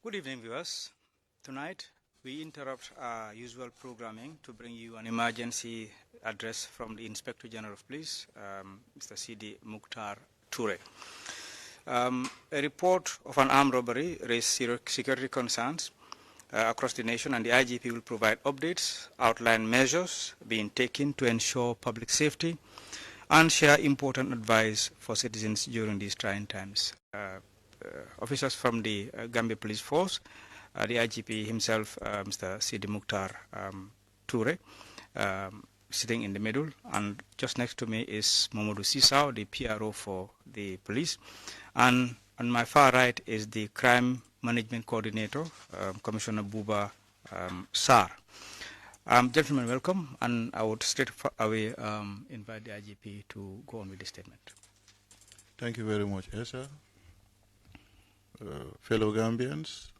Good evening, viewers. Tonight, we interrupt our usual programming to bring you an emergency address from the Inspector General of Police, Mr. Sidi Mukhtar Toure. A report of an armed robbery raised security concerns across the nation, and the IGP will provide updates, outline measures being taken to ensure public safety, and share important advice for citizens during these trying times. Officers from the Gambia Police Force, the IGP himself, Mr. Sidi Mukhtar Toure, sitting in the middle, and just next to me is Mamadou Sisao, the PRO for the police, and on my far right is the Crime Management Coordinator, Commissioner Buba Sar. Gentlemen, welcome, and I would straight away invite the IGP to go on with the statement. Thank you very much, Esa. Fellow Gambians,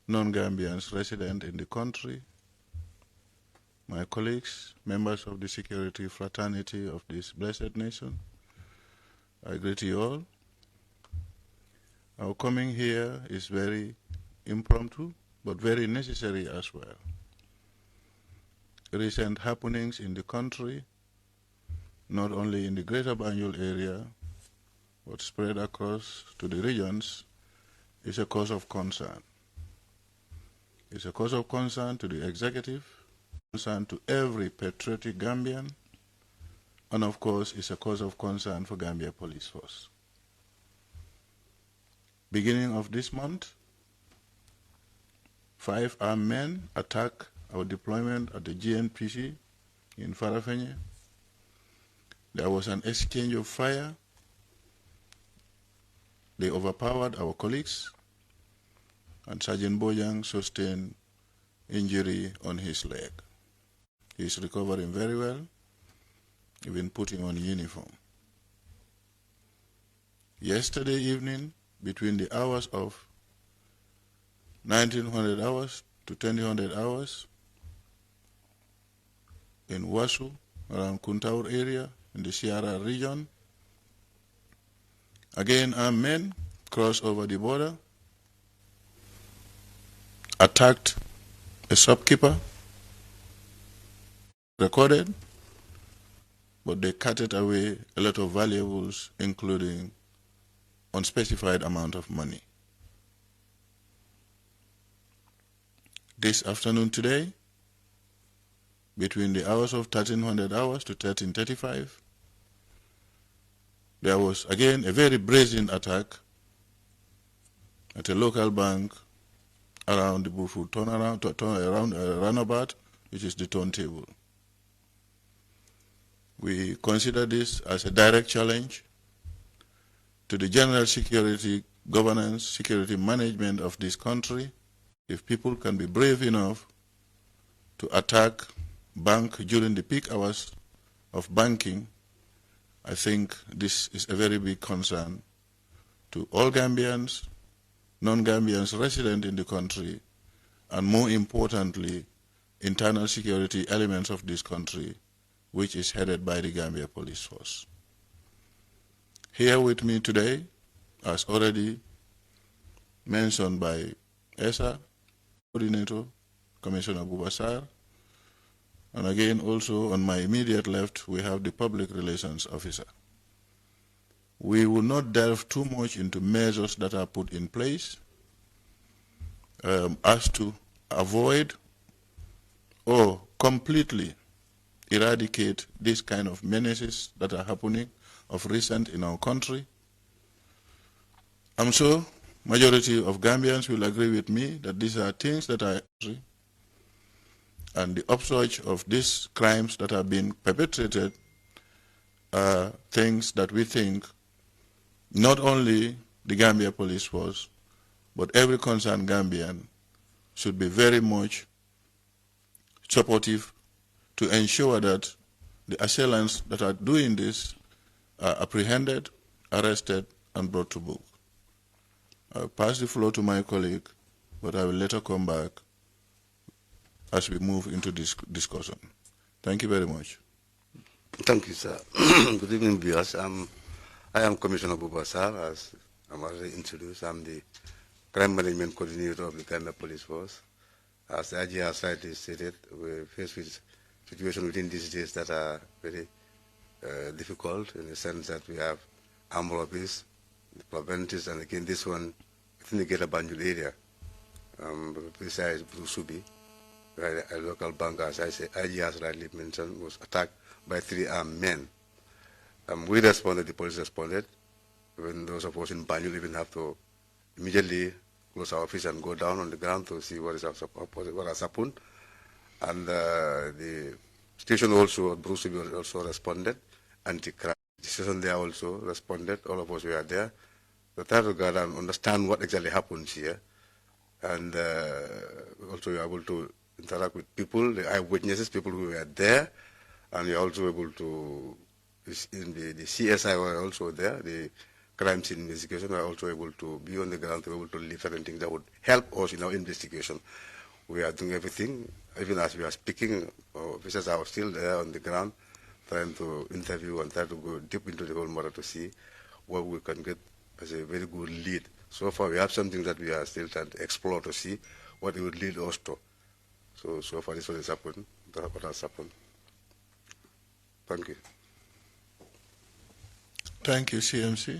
non-Gambians resident in the country, my colleagues, members of the security fraternity of this blessed nation, I greet you all. Our coming here is very impromptu, but very necessary as well. Recent happenings in the country, not only in the Greater Banjul area, but spread across to the regions, is a cause of concern. It's a cause of concern to the executive, concern to every patriotic Gambian, and of course, it's a cause of concern for Gambia Police Force. Beginning of this month, 5 armed men attacked our deployment at the GNPC in Farafenye. There was an exchange of fire. They overpowered our colleagues, and Sergeant Bojang sustained injury on his leg. He is recovering very well, even putting on uniform. Yesterday evening, between the hours of 1900 hours to 2000 hours, in Wasu, around Kuntaur area, in the Sierra region, again, armed men crossed over the border, attacked a shopkeeper, recorded, but they carted away a lot of valuables, including unspecified amount of money. This afternoon today, between the hours of 1300 hours to 1335, there was again a very brazen attack at a local bank around the Burfoot roundabout, which is the turntable. We consider this as a direct challenge to the general security governance, security management of this country. If people can be brave enough to attack bank during the peak hours of banking, I think this is a very big concern to all Gambians, non-Gambians resident in the country, and more importantly, internal security elements of this country, which is headed by the Gambia Police Force. Here with me today, as already mentioned by ESA, Coordinator, Commissioner Bubasar, and again also on my immediate left, we have the Public Relations Officer. We will not delve too much into measures that are put in place as to avoid or completely eradicate these kind of menaces that are happening of recent in our country. I'm sure majority of Gambians will agree with me that these are things that are, and the upsurge of these crimes that have been perpetrated are things that we think not only the Gambia Police Force, but every concerned Gambian should be very much supportive to ensure that the assailants that are doing this are apprehended, arrested, and brought to book. I'll pass the floor to my colleague, but I will later come back as we move into this discussion. Thank you very much. Thank you, sir. Good evening, viewers. I am Commissioner Bubasar, as I'm already introduced. I'm the crime management coordinator of the Ghana Police Force. As the IG has rightly stated, we're faced with situations within these days that are very difficult in the sense that we have armed robberies, preventives, and again this one within the Greater Banjul area, besides Brusubi, where a local bank, as I say, IG has rightly mentioned, was attacked by 3 armed men. We responded, the police responded. Even those of us in Banjul even have to immediately close our office and go down on the ground to see what has happened. And the station also, Brusubi also responded. Anti-crime station there also responded. All of us were there. So try to gather and understand what exactly happens here. And also we are able to interact with people, the eyewitnesses, people who were there. And we are also able to, in the CSI were also there, the crime scene investigation, we are also able to be on the ground to be able to lift certain things that would help us in our investigation. We are doing everything, even as we are speaking, officers are still there on the ground, trying to interview and try to go deep into the whole matter to see what we can get as a very good lead. So far, we have something that we are still trying to explore to see what it would lead us to. So far, this is what has happened. What has happened. Thank you. Thank you, CMC.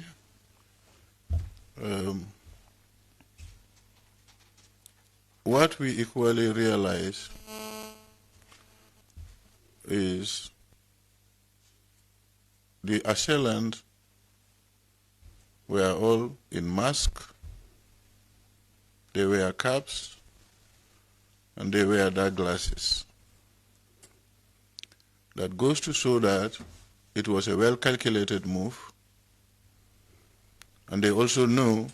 What we equally realize is the assailants were all in mask, they wear caps, and they wear dark glasses. That goes to show that it was a well-calculated move, and they also know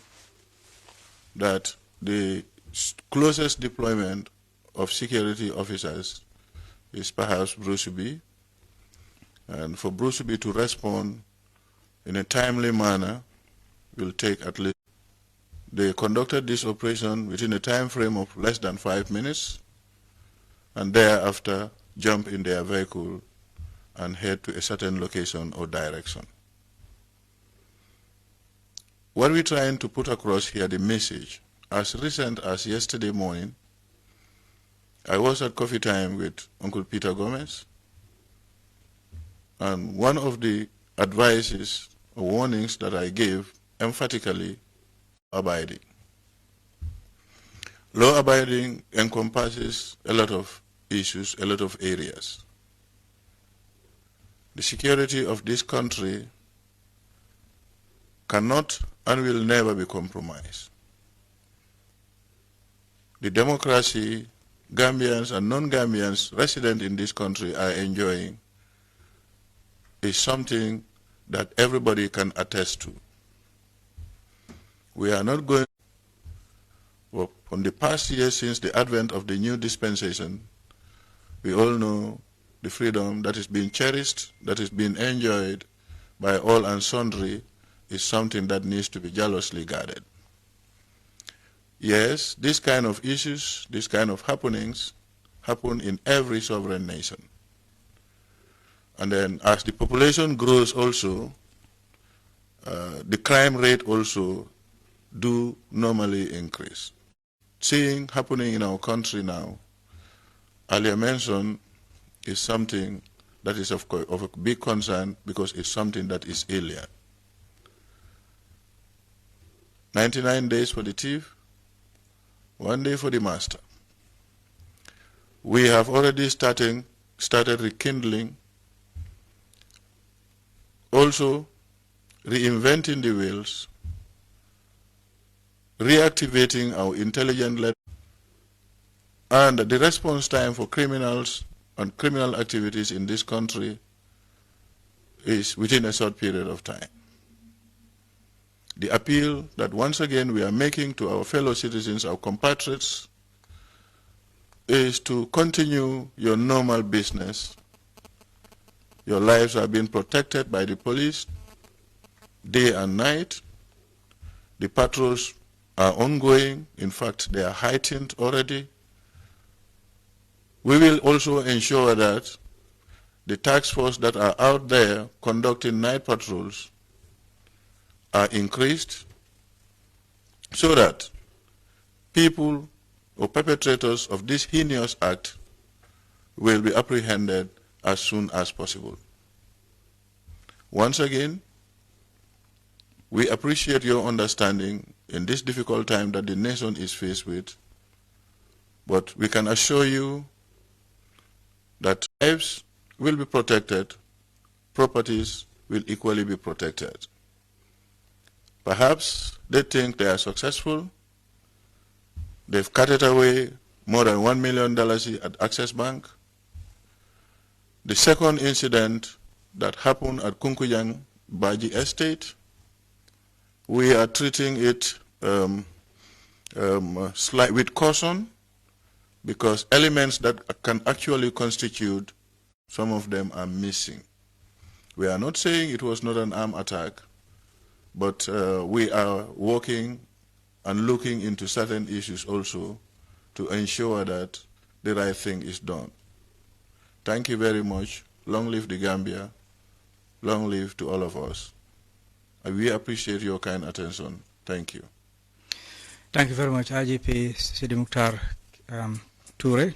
that the closest deployment of security officers is perhaps Brusubi, and for Brusubi to respond in a timely manner will take at least. They conducted this operation within a time frame of less than 5 minutes, and thereafter jump in their vehicle and head to a certain location or direction. What we're trying to put across here, the message, as recent as yesterday morning, I was at coffee time with Uncle Peter Gomez, and one of the advices or warnings that I gave emphatically, abiding. Law abiding encompasses a lot of issues, a lot of areas. The security of this country cannot and will never be compromised. The democracy Gambians and non-Gambians resident in this country are enjoying is something that everybody can attest to. We are not going, well, from the past years since the advent of the new dispensation, we all know the freedom that is being cherished, that is being enjoyed by all and sundry is something that needs to be jealously guarded. Yes, this kind of issues, this kind of happenings happen in every sovereign nation. And then as the population grows also, the crime rate also do normally increase. Seeing happening in our country now, earlier mentioned, is something that is of a big concern because it's something that is alien. 99 days for the thief, 1 day for the master. We have already started rekindling, also reinventing the wheels, reactivating our intelligent and the response time for criminals and criminal activities in this country is within a short period of time. The appeal that once again we are making to our fellow citizens, our compatriots, is to continue your normal business. Your lives are being protected by the police day and night. The patrols are ongoing. In fact, they are heightened already. We will also ensure that the task force that are out there conducting night patrols are increased so that people or perpetrators of this heinous act will be apprehended as soon as possible. Once again, we appreciate your understanding in this difficult time that the nation is faced with, but we can assure you that lives will be protected, properties will equally be protected. Perhaps they think they are successful. They've carted away more than $1 million at Access Bank. The second incident that happened at Kunkujang Baji Estate, we are treating it with caution, because elements that can actually constitute, some of them are missing. We are not saying it was not an armed attack, but we are working and looking into certain issues also to ensure that the right thing is done. Thank you very much. Long live the Gambia. Long live to all of us. We appreciate your kind attention. Thank you. Thank you very much, IGP Sidi Mukhtar Toure.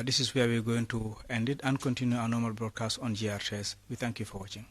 This is where we're going to end it and continue our normal broadcast on GRTS. We thank you for watching.